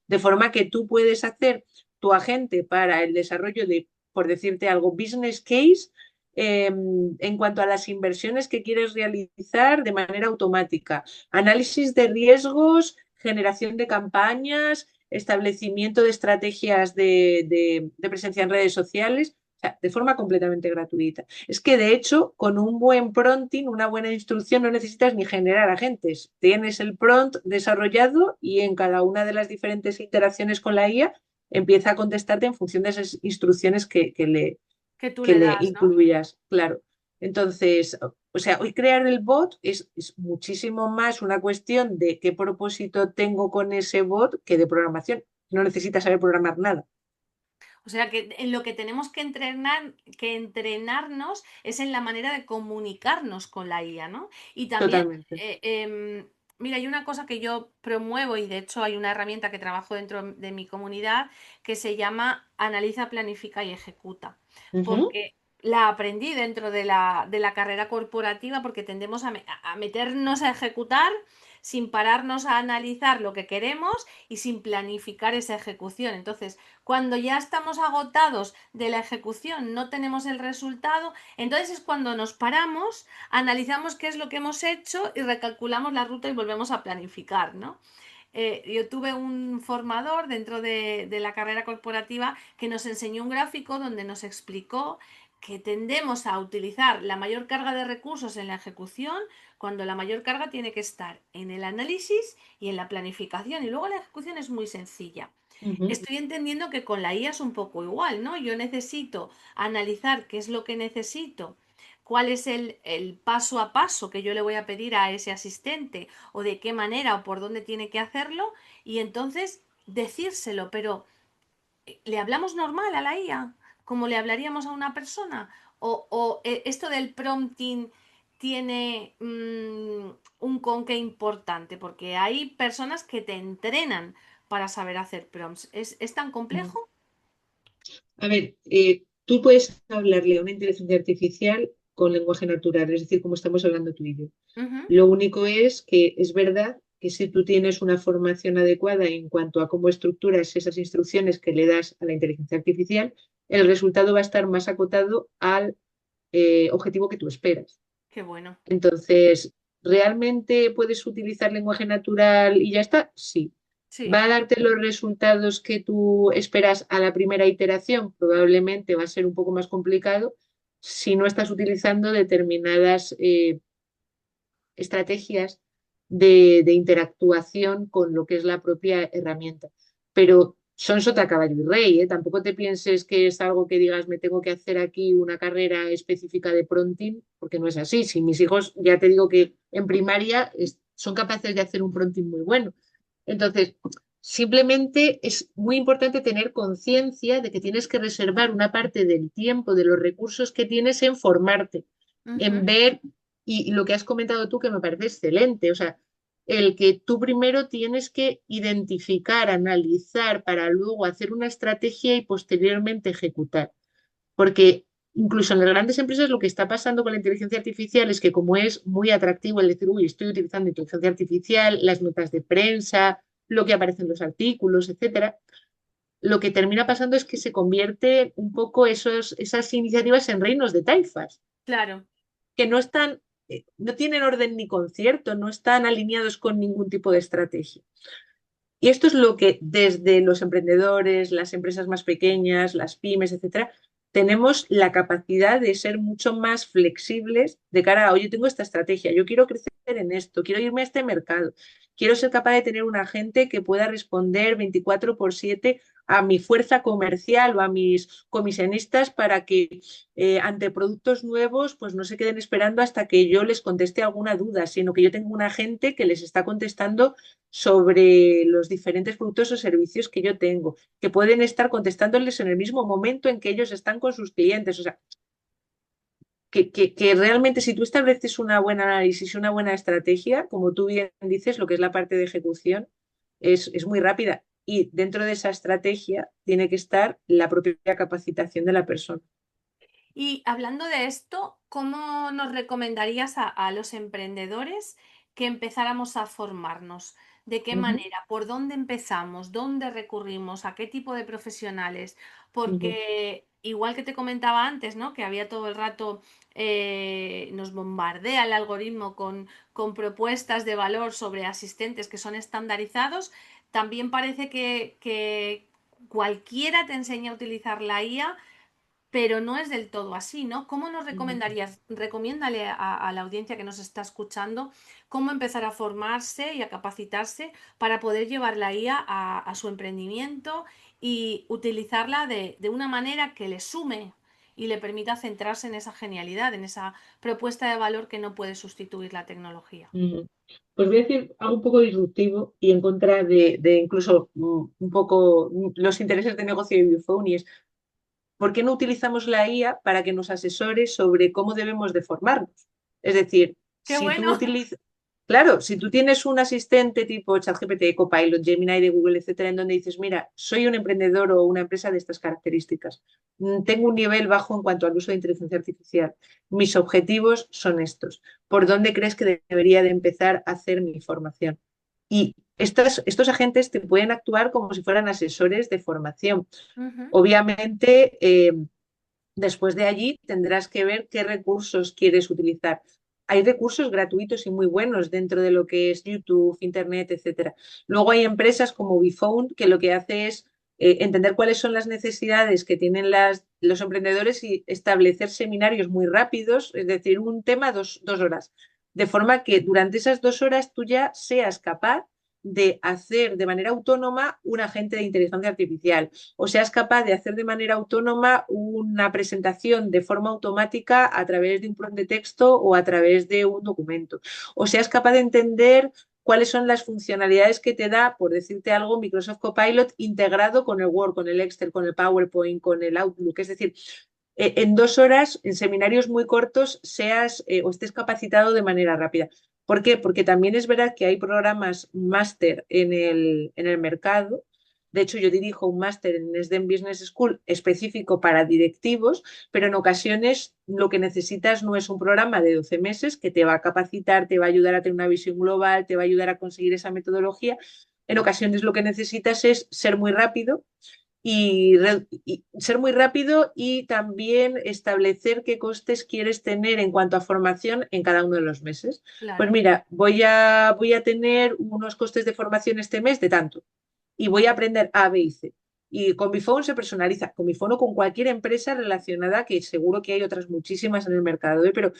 De forma que tú puedes hacer tu agente para el desarrollo de, por decirte algo, business case en cuanto a las inversiones que quieres realizar de manera automática, análisis de riesgos, generación de campañas, establecimiento de estrategias de presencia en redes sociales, o sea, de forma completamente gratuita. Es que de hecho, con un buen prompting, una buena instrucción, no necesitas ni generar agentes. Tienes el prompt desarrollado y en cada una de las diferentes interacciones con la IA empieza a contestarte en función de esas instrucciones Que tú que le le das, ¿no? incluyas, claro. Entonces, o sea, hoy crear el bot es muchísimo más una cuestión de qué propósito tengo con ese bot que de programación. No necesitas saber programar nada. O sea que en lo que tenemos que entrenarnos es en la manera de comunicarnos con la IA, ¿no? Y también, Totalmente. mira, hay una cosa que yo promuevo y de hecho hay una herramienta que trabajo dentro de mi comunidad que se llama Analiza, Planifica y Ejecuta. Ujú, Porque la aprendí dentro de la carrera corporativa porque tendemos a meternos a ejecutar sin pararnos a analizar lo que queremos y sin planificar esa ejecución. Entonces, cuando ya estamos agotados de la ejecución, no tenemos el resultado, entonces es cuando nos paramos, analizamos qué es lo que hemos hecho y recalculamos la ruta y volvemos a planificar, ¿no? Yo tuve un formador dentro de la carrera corporativa que nos enseñó un gráfico donde nos explicó que tendemos a utilizar la mayor carga de recursos en la ejecución cuando la mayor carga tiene que estar en el análisis y en la planificación y luego la ejecución es muy sencilla. ujú, Estoy entendiendo que con la IA es un poco igual, ¿no? Yo necesito analizar qué es lo que necesito, cuál es el paso a paso que yo le voy a pedir a ese asistente o de qué manera o por dónde tiene que hacerlo y entonces decírselo, pero ¿le hablamos normal a la IA? ¿Como le hablaríamos a una persona? ¿O esto del prompting tiene un conque importante? Porque hay personas que te entrenan para saber hacer prompts. Es tan ujú. complejo? A ver, tú puedes hablarle a una inteligencia artificial con lenguaje natural, es decir, como estamos hablando tú y yo. Ujú. Lo único es que es verdad que si tú tienes una formación adecuada en cuanto a cómo estructuras esas instrucciones que le das a la inteligencia artificial, el resultado va a estar más acotado al objetivo que tú esperas. Qué bueno. Entonces, ¿realmente puedes utilizar lenguaje natural y ya está? Sí. Sí. ¿Va a darte los resultados que tú esperas a la primera iteración? Probablemente va a ser un poco más complicado si no estás utilizando determinadas estrategias de interactuación con lo que es la propia herramienta. Pero son sota, caballo y rey, ¿eh? Tampoco te pienses que es algo que digas, me tengo que hacer aquí una carrera específica de pronting, porque no es así. Si mis hijos, ya te digo que en primaria son capaces de hacer un pronting muy bueno. Entonces, simplemente es muy importante tener conciencia de que tienes que reservar una parte del tiempo, de los recursos que tienes en formarte, Ujú. en ver y lo que has comentado tú, que me parece excelente, o sea, el que tú primero tienes que identificar, analizar para luego hacer una estrategia y posteriormente ejecutar. Porque incluso en las grandes empresas lo que está pasando con la inteligencia artificial es que como es muy atractivo el decir, uy, estoy utilizando inteligencia artificial, las notas de prensa, lo que aparece en los artículos, etcétera, lo que termina pasando es que se convierte un poco esas iniciativas en reinos de taifas Claro. que no están, no tienen orden ni concierto, no están alineados con ningún tipo de estrategia. Y esto es lo que desde los emprendedores, las empresas más pequeñas, las pymes, etcétera, tenemos la capacidad de ser mucho más flexibles de cara a, oye, tengo esta estrategia, yo quiero crecer en esto, quiero irme a este mercado, quiero ser capaz de tener un agente que pueda responder 24/7 a mi fuerza comercial o a mis comisionistas para que ante productos nuevos pues no se queden esperando hasta que yo les conteste alguna duda, sino que yo tengo un agente que les está contestando sobre los diferentes productos o servicios que yo tengo, que pueden estar contestándoles en el mismo momento en que ellos están con sus clientes. O sea, que realmente si tú estableces una buena análisis y una buena estrategia, como tú bien dices, lo que es la parte de ejecución, es muy rápida. Y dentro de esa estrategia tiene que estar la propia capacitación de la persona. Y hablando de esto, ¿cómo nos recomendarías a los emprendedores que empezáramos a formarnos? de qué Ujú, manera, por dónde empezamos, dónde recurrimos, a qué tipo de profesionales, ujú, porque igual que te comentaba antes, ¿no? Que había todo el rato, nos bombardea el algoritmo con propuestas de valor sobre asistentes que son estandarizados, también parece que cualquiera te enseña a utilizar la IA, pero no es del todo así, ¿no? ¿Cómo nos ujú. recomendarías? Recomiéndale a la audiencia que nos está escuchando cómo empezar a formarse y a capacitarse para poder llevar la IA a su emprendimiento y utilizarla de una manera que le sume y le permita centrarse en esa genialidad, en esa propuesta de valor que no puede sustituir la tecnología. Ujú. Pues voy a decir algo un poco disruptivo y en contra de incluso un poco los intereses de negocio de Viewphone, y es ¿por qué no utilizamos la IA para que nos asesore sobre cómo debemos de formarnos? Es decir, ¡Qué si tú bueno! utilizas, claro, si tú tienes un asistente tipo ChatGPT, Copilot, Gemini de Google, etcétera, en donde dices, mira, soy un emprendedor o una empresa de estas características, tengo un nivel bajo en cuanto al uso de inteligencia artificial, mis objetivos son estos, ¿por dónde crees que debería de empezar a hacer mi formación? Y estos agentes te pueden actuar como si fueran asesores de formación. Ujú, Obviamente, después de allí tendrás que ver qué recursos quieres utilizar. Hay recursos gratuitos y muy buenos dentro de lo que es YouTube, Internet, etcétera. Luego hay empresas como WeFound que lo que hace es entender cuáles son las necesidades que tienen los emprendedores y establecer seminarios muy rápidos, es decir, un tema 2 horas, de forma que durante esas 2 horas tú ya seas capaz de hacer de manera autónoma un agente de inteligencia artificial, o seas capaz de hacer de manera autónoma una presentación de forma automática a través de un prompt de texto o a través de un documento, o seas capaz de entender cuáles son las funcionalidades que te da, por decirte algo, Microsoft Copilot integrado con el Word, con el Excel, con el PowerPoint, con el Outlook. Es decir, en 2 horas, en seminarios muy cortos, seas o estés capacitado de manera rápida. ¿Por qué? Porque también es verdad que hay programas máster en el mercado. De hecho, yo dirijo un máster en SDEM Business School específico para directivos, pero en ocasiones lo que necesitas no es un programa de 12 meses que te va a capacitar, te va a ayudar a tener una visión global, te va a ayudar a conseguir esa metodología. En ocasiones lo que necesitas es ser muy rápido y ser muy rápido y también establecer qué costes quieres tener en cuanto a formación en cada uno de los meses. Pues claro. mira, voy a tener unos costes de formación este mes de tanto y voy a aprender A, B y C. Y con Bifone se personaliza, con Bifone o con cualquier empresa relacionada, que seguro que hay otras muchísimas en el mercado, ¿eh? Pero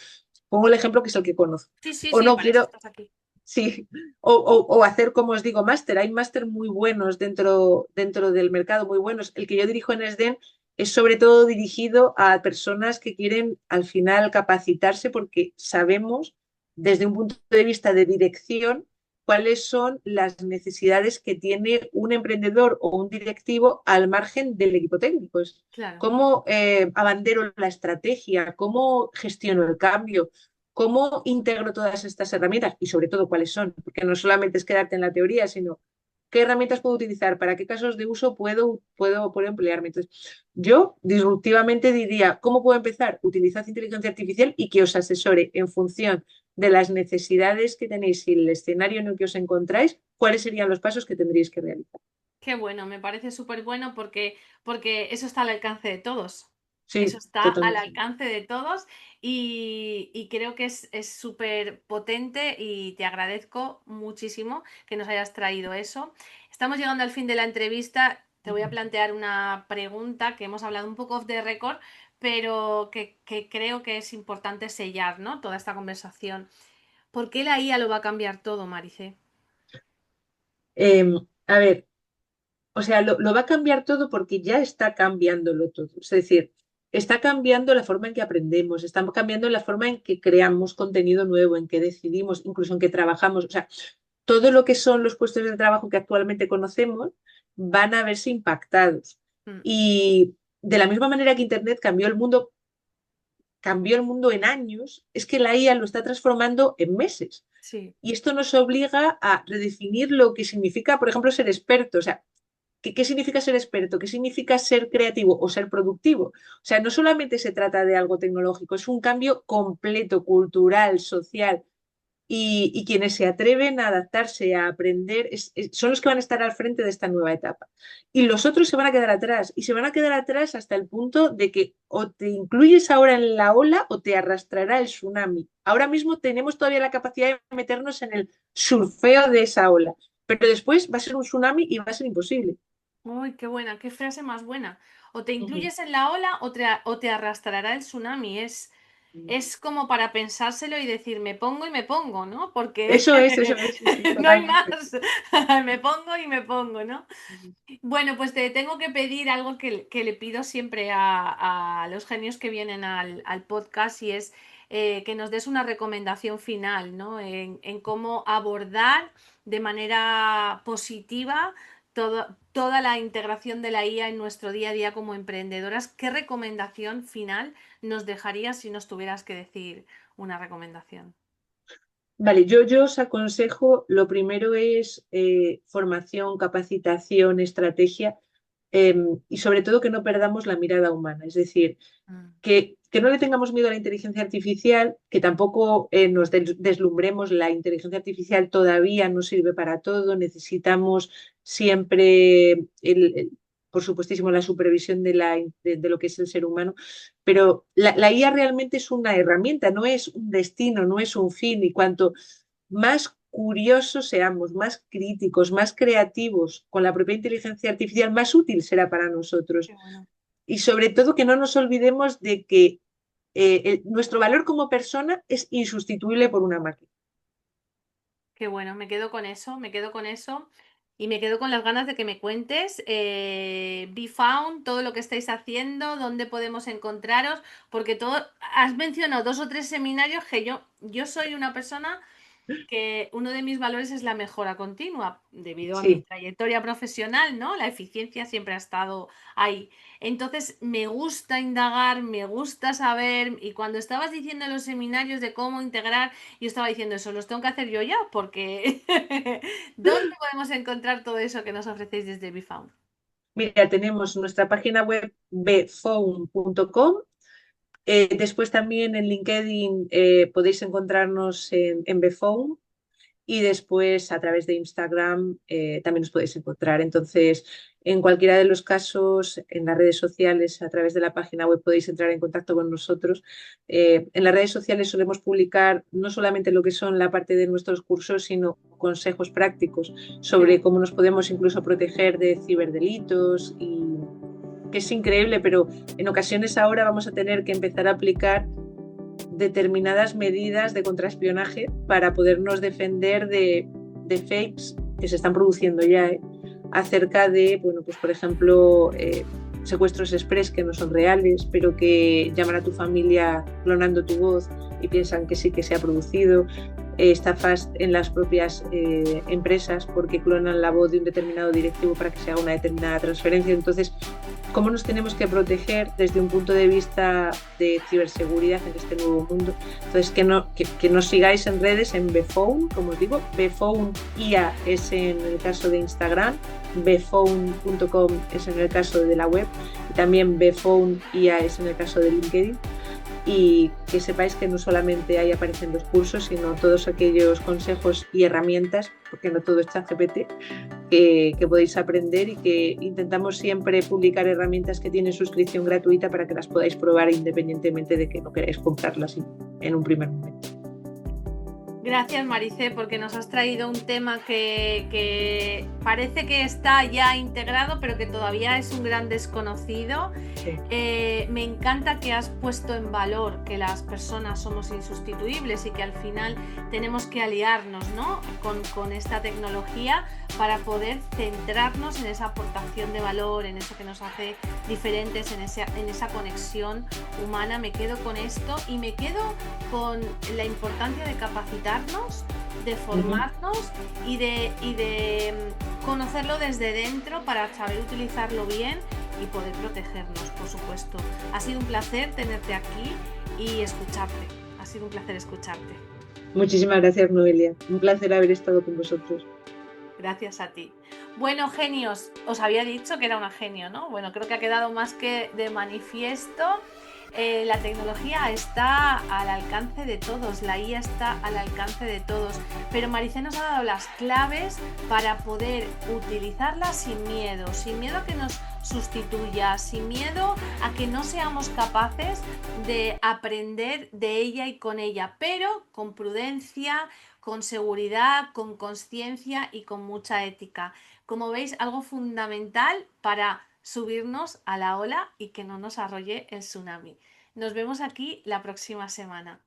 pongo el ejemplo que es el que conozco. Sí, sí, O sí, no para eso quiero, estás aquí. sí, o hacer, como os digo, máster. Hay máster muy buenos dentro del mercado, muy buenos. El que yo dirijo en SDEN es sobre todo dirigido a personas que quieren al final capacitarse porque sabemos desde un punto de vista de dirección cuáles son las necesidades que tiene un emprendedor o un directivo al margen del equipo técnico. Es Claro. cómo abandero la estrategia, cómo gestiono el cambio, ¿cómo integro todas estas herramientas? Y sobre todo, ¿cuáles son? Porque no solamente es quedarte en la teoría, sino qué herramientas puedo utilizar, para qué casos de uso puedo emplearme. Entonces, yo disruptivamente diría, ¿cómo puedo empezar? Utilizad inteligencia artificial y que os asesore en función de las necesidades que tenéis y el escenario en el que os encontráis, cuáles serían los pasos que tendríais que realizar. Qué bueno, me parece súper bueno porque eso está al alcance de todos. Eso Sí, está al totalmente. alcance de todos y creo que es súper potente y te agradezco muchísimo que nos hayas traído eso. Estamos llegando al fin de la entrevista. Te voy a plantear una pregunta que hemos hablado un poco off the record, pero que creo que es importante sellar, ¿no? Toda esta conversación. ¿Por qué la IA lo va a cambiar todo, Marice? A ver, o sea, lo va a cambiar todo porque ya está cambiándolo todo. Es decir, está cambiando la forma en que aprendemos, está cambiando la forma en que creamos contenido nuevo, en que decidimos, incluso en que trabajamos. O sea, todo lo que son los puestos de trabajo que actualmente conocemos van a verse impactados. Mm, Y de la misma manera que Internet cambió el mundo en años, es que la IA lo está transformando en meses. sí. Y esto nos obliga a redefinir lo que significa, por ejemplo, ser experto. O sea, ¿qué significa ser experto? ¿Qué significa ser creativo o ser productivo? O sea, no solamente se trata de algo tecnológico, es un cambio completo, cultural, social. y quienes se atreven a adaptarse, a aprender, son los que van a estar al frente de esta nueva etapa. Y los otros se van a quedar atrás, y se van a quedar atrás hasta el punto de que o te incluyes ahora en la ola o te arrastrará el tsunami. Ahora mismo tenemos todavía la capacidad de meternos en el surfeo de esa ola, pero después va a ser un tsunami y va a ser imposible. Uy, qué buena, qué frase más buena. O te Ujú. incluyes en la ola o te arrastrará el tsunami. Es como para pensárselo y decir, me pongo y me pongo, ¿no? Porque Eso es, sí, sí, no hay totalmente. más. Me pongo y me pongo, ¿no? Bueno, pues te tengo que pedir algo que le pido siempre a los genios que vienen al podcast y es que nos des una recomendación final, ¿no? En cómo abordar de manera positiva toda la integración de la IA en nuestro día a día como emprendedoras. ¿Qué recomendación final nos dejarías si nos tuvieras que decir una recomendación? Vale, yo os aconsejo, lo primero es formación, capacitación, estrategia, y sobre todo que no perdamos la mirada humana, es decir, Mm, que no le tengamos miedo a la inteligencia artificial, que tampoco nos deslumbremos, la inteligencia artificial todavía no sirve para todo, necesitamos siempre, por supuestísimo, la supervisión de lo que es el ser humano, pero la IA realmente es una herramienta, no es un destino, no es un fin, y cuanto más curiosos seamos, más críticos, más creativos con la propia inteligencia artificial, más útil será para nosotros. qué bueno. Y sobre todo que no nos olvidemos de que nuestro valor como persona es insustituible por una máquina. Qué bueno, me quedo con eso, me quedo con eso y me quedo con las ganas de que me cuentes Be Found, todo lo que estáis haciendo, dónde podemos encontraros, porque todo, has mencionado dos o tres seminarios que yo soy una persona que uno de mis valores es la mejora continua, debido a mi Sí, trayectoria profesional, ¿no? La eficiencia siempre ha estado ahí. Entonces, me gusta indagar, me gusta saber, y cuando estabas diciendo en los seminarios de cómo integrar, yo estaba diciendo eso, los tengo que hacer yo ya, porque ¿dónde podemos encontrar todo eso que nos ofrecéis desde BeFound? mira, tenemos nuestra página web bphone.com. Después también en LinkedIn podéis encontrarnos en bphone. Y después a través de Instagram también os podéis encontrar. Entonces, en cualquiera de los casos, en las redes sociales, a través de la página web podéis entrar en contacto con nosotros. En las redes sociales solemos publicar no solamente lo que son la parte de nuestros cursos, sino consejos prácticos Qué sobre cómo nos podemos incluso proteger de ciberdelitos, y que es increíble, pero en ocasiones ahora vamos a tener que empezar a aplicar determinadas medidas de contraespionaje para podernos defender de fakes que se están produciendo ya, acerca de, bueno, pues por ejemplo, secuestros express que no son reales, pero que llaman a tu familia clonando tu voz y piensan que sí que se ha producido, estafas en las propias empresas porque clonan la voz de un determinado directivo para que se haga una determinada transferencia. Entonces, ¿cómo nos tenemos que proteger desde un punto de vista de ciberseguridad en este nuevo mundo? Entonces, que nos sigáis en redes, en Bphone, como os digo, Bphone IA es en el caso de Instagram, bphone.com es en el caso de la web, y también Bphone IA es en el caso de LinkedIn. Y que sepáis que no solamente ahí aparecen los cursos, sino todos aquellos consejos y herramientas, porque no todo es ChatGPT, que podéis aprender, y que intentamos siempre publicar herramientas que tienen suscripción gratuita para que las podáis probar independientemente de que no queráis comprarlas en un primer momento. Gracias, Maricé, porque nos has traído un tema que parece que está ya integrado, pero que todavía es un gran desconocido. Sí. Me encanta que has puesto en valor que las personas somos insustituibles y que al final tenemos que aliarnos, ¿no? con esta tecnología para poder centrarnos en esa aportación de valor, en eso que nos hace diferentes, en esa conexión humana. Me quedo con esto y me quedo con la importancia de capacitarnos, de formarnos y de conocerlo desde dentro para saber utilizarlo bien y poder protegernos, por supuesto. Ha sido un placer tenerte aquí y escucharte. Ha sido un placer escucharte. Muchísimas gracias, Noelia. Un placer haber estado con vosotros. Gracias a ti. Bueno, genios, os había dicho que era una genio, ¿no? Bueno, creo que ha quedado más que de manifiesto. La tecnología está al alcance de todos, la IA está al alcance de todos, pero Maricé nos ha dado las claves para poder utilizarla sin miedo a que nos sustituya, sin miedo a que no seamos capaces de aprender de ella y con ella, pero con prudencia, con seguridad, con conciencia y con mucha ética. Como veis, algo fundamental para subirnos a la ola y que no nos arrolle el tsunami. Nos vemos aquí la próxima semana.